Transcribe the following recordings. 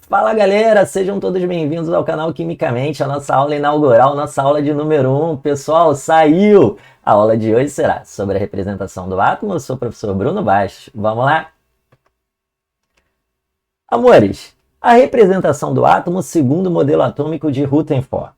Fala galera, sejam todos bem-vindos ao canal Quimicamente, a nossa aula inaugural, nossa aula de número 1. Pessoal, saiu! A aula de hoje será sobre a representação do átomo. Eu sou o professor Bruno Bastos. Vamos lá? Amores, a representação do átomo segundo o modelo atômico de Rutherford.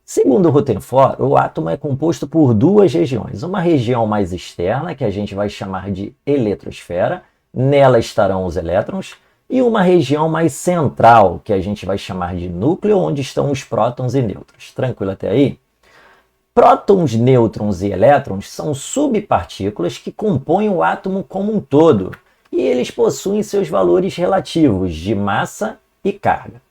Segundo Rutherford, o átomo é composto por duas regiões. Uma região mais externa, que a gente vai chamar de eletrosfera, nela estarão os elétrons, e uma região mais central, que a gente vai chamar de núcleo, onde estão os prótons e nêutrons. Tranquilo até aí? Prótons, nêutrons e elétrons são subpartículas que compõem o átomo como um todo, e eles possuem seus valores relativos de massa e carga.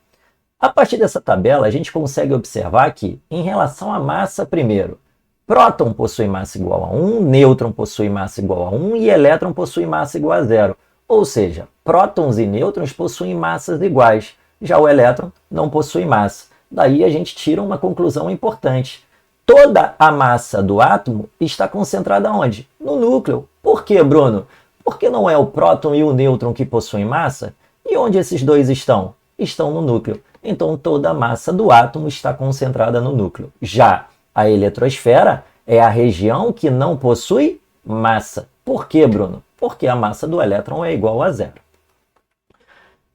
A partir dessa tabela, a gente consegue observar que, em relação à massa, primeiro, próton possui massa igual a 1, nêutron possui massa igual a 1 e elétron possui massa igual a 0. Ou seja, prótons e nêutrons possuem massas iguais, já o elétron não possui massa. Daí a gente tira uma conclusão importante. Toda a massa do átomo está concentrada onde? No núcleo. Por quê, Bruno? Porque não é o próton e o nêutron que possuem massa? E onde esses dois estão? Estão no núcleo. Então toda a massa do átomo está concentrada no núcleo. Já a eletrosfera é a região que não possui massa. Por quê, Bruno? Porque a massa do elétron é igual a 0.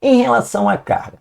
Em relação à carga,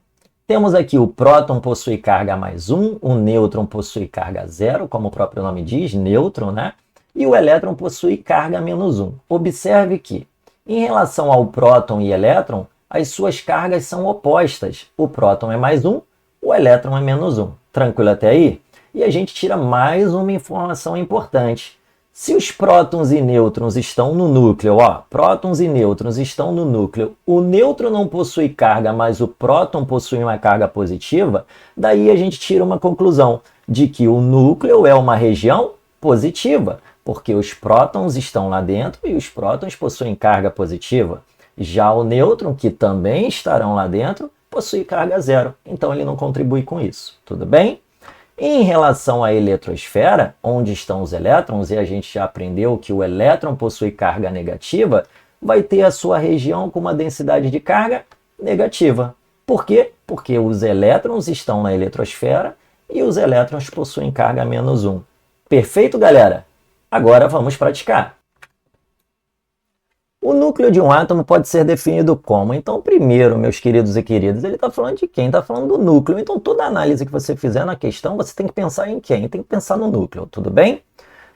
temos aqui o próton possui carga mais 1, o nêutron possui carga 0, como o próprio nome diz, nêutron, né? E o elétron possui carga menos 1. Observe que, em relação ao próton e elétron, as suas cargas são opostas. O próton é mais 1, o elétron é menos 1. Tranquilo até aí? E a gente tira mais uma informação importante. Se os prótons e nêutrons estão no núcleo, prótons e nêutrons estão no núcleo, o nêutron não possui carga, mas o próton possui uma carga positiva, daí a gente tira uma conclusão de que o núcleo é uma região positiva, porque os prótons estão lá dentro e os prótons possuem carga positiva. Já o nêutron, que também estarão lá dentro, possui carga 0, então ele não contribui com isso. Tudo bem? Em relação à eletrosfera, onde estão os elétrons, e a gente já aprendeu que o elétron possui carga negativa, vai ter a sua região com uma densidade de carga negativa. Por quê? Porque os elétrons estão na eletrosfera e os elétrons possuem carga menos 1. Perfeito, galera? Agora vamos praticar. O núcleo de um átomo pode ser definido como? Então, primeiro, meus queridos e queridas, ele está falando de quem? Está falando do núcleo. Então, toda análise que você fizer na questão, você tem que pensar em quem? Tem que pensar no núcleo, tudo bem?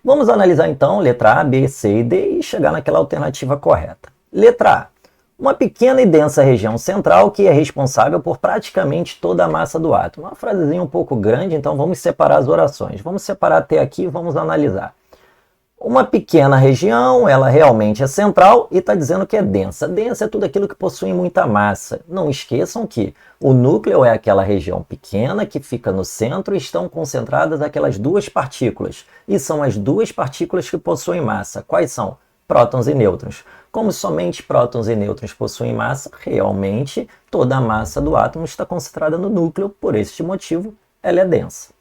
Vamos analisar, então, letra A, B, C e D e chegar naquela alternativa correta. Letra A. Uma pequena e densa região central que é responsável por praticamente toda a massa do átomo. Uma frasezinha um pouco grande, então vamos separar as orações. Vamos separar até aqui e vamos analisar. Uma pequena região, ela realmente é central e está dizendo que é densa. Densa é tudo aquilo que possui muita massa. Não esqueçam que o núcleo é aquela região pequena que fica no centro e estão concentradas aquelas duas partículas. E são as duas partículas que possuem massa. Quais são? Prótons e nêutrons. Como somente prótons e nêutrons possuem massa, realmente toda a massa do átomo está concentrada no núcleo. Por este motivo, ela é densa,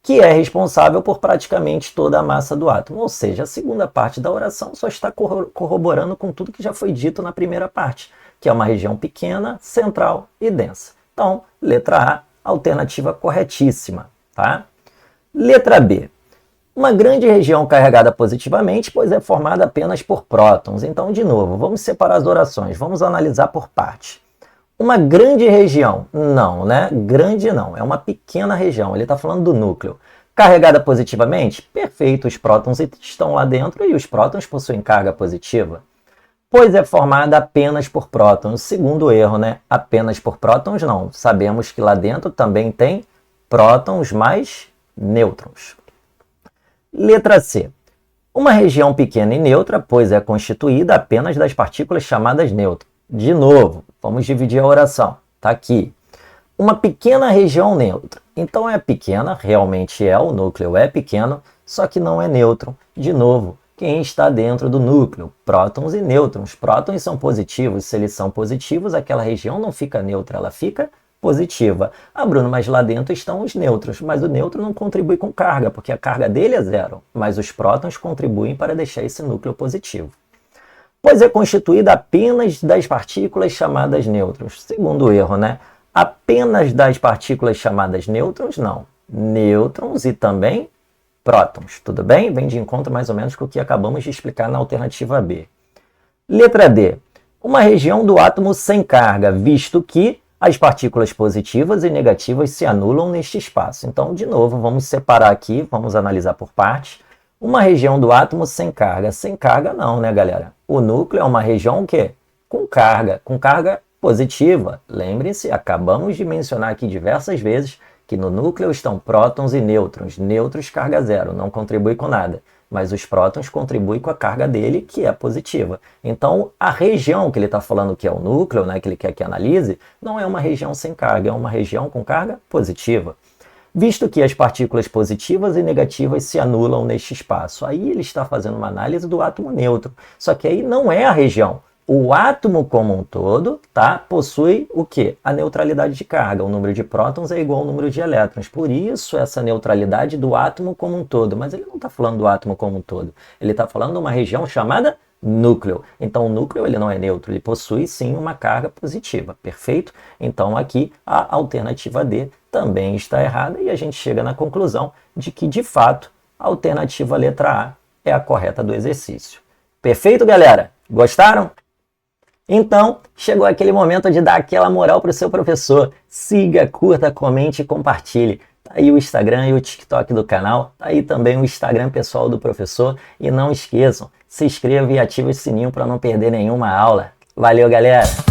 que é responsável por praticamente toda a massa do átomo. Ou seja, a segunda parte da oração só está corroborando com tudo que já foi dito na primeira parte, que é uma região pequena, central e densa. Então, letra A, alternativa corretíssima, tá? Letra B. Uma grande região carregada positivamente, pois é formada apenas por prótons. Então, de novo, vamos separar as orações, vamos analisar por parte. Uma grande região? Não, né? Grande não, é uma pequena região. Ele está falando do núcleo. Carregada positivamente? Perfeito, os prótons estão lá dentro e os prótons possuem carga positiva. Pois é formada apenas por prótons. Segundo erro, né? Apenas por prótons não. Sabemos que lá dentro também tem prótons mais nêutrons. Letra C. Uma região pequena e neutra, pois é constituída apenas das partículas chamadas nêutrons. De novo, vamos dividir a oração. Está aqui. Uma pequena região neutra. Então é pequena, realmente é, o núcleo é pequeno, só que não é nêutron. De novo, quem está dentro do núcleo? Prótons e nêutrons. Prótons são positivos. Se eles são positivos, aquela região não fica neutra, ela fica positiva. Ah, Bruno, mas lá dentro estão os nêutrons. Mas o nêutron não contribui com carga, porque a carga dele é 0. Mas os prótons contribuem para deixar esse núcleo positivo. Pois é constituída apenas das partículas chamadas nêutrons. Segundo erro, né? Apenas das partículas chamadas nêutrons? Não. Nêutrons e também prótons, tudo bem? Vem de encontro mais ou menos com o que acabamos de explicar na alternativa B. Letra D. Uma região do átomo sem carga, visto que as partículas positivas e negativas se anulam neste espaço. Então, de novo, vamos separar aqui, vamos analisar por partes. Uma região do átomo sem carga. Sem carga não, né, galera? O núcleo é uma região o quê? Com carga positiva. Lembrem-se, acabamos de mencionar aqui diversas vezes que no núcleo estão prótons e nêutrons. Nêutrons, carga zero, não contribui com nada. Mas os prótons contribuem com a carga dele, que é positiva. Então, a região que ele está falando que é o núcleo, né, que ele quer que analise, não é uma região sem carga, é uma região com carga positiva. Visto que as partículas positivas e negativas se anulam neste espaço. Aí ele está fazendo uma análise do átomo neutro. Só que aí não é a região. O átomo como um todo, tá, possui o quê? A neutralidade de carga. O número de prótons é igual ao número de elétrons. Por isso, essa neutralidade do átomo como um todo. Mas ele não está falando do átomo como um todo. Ele está falando de uma região chamada núcleo. Então, o núcleo ele não é neutro. Ele possui, sim, uma carga positiva. Perfeito? Então, aqui, a alternativa D também está errada. E a gente chega na conclusão de que, de fato, a alternativa letra A é a correta do exercício. Perfeito, galera? Gostaram? Então, chegou aquele momento de dar aquela moral para o seu professor. Siga, curta, comente e compartilhe. Tá aí o Instagram e o TikTok do canal. Tá aí também o Instagram pessoal do professor. E não esqueçam, se inscreva e ative o sininho para não perder nenhuma aula. Valeu, galera!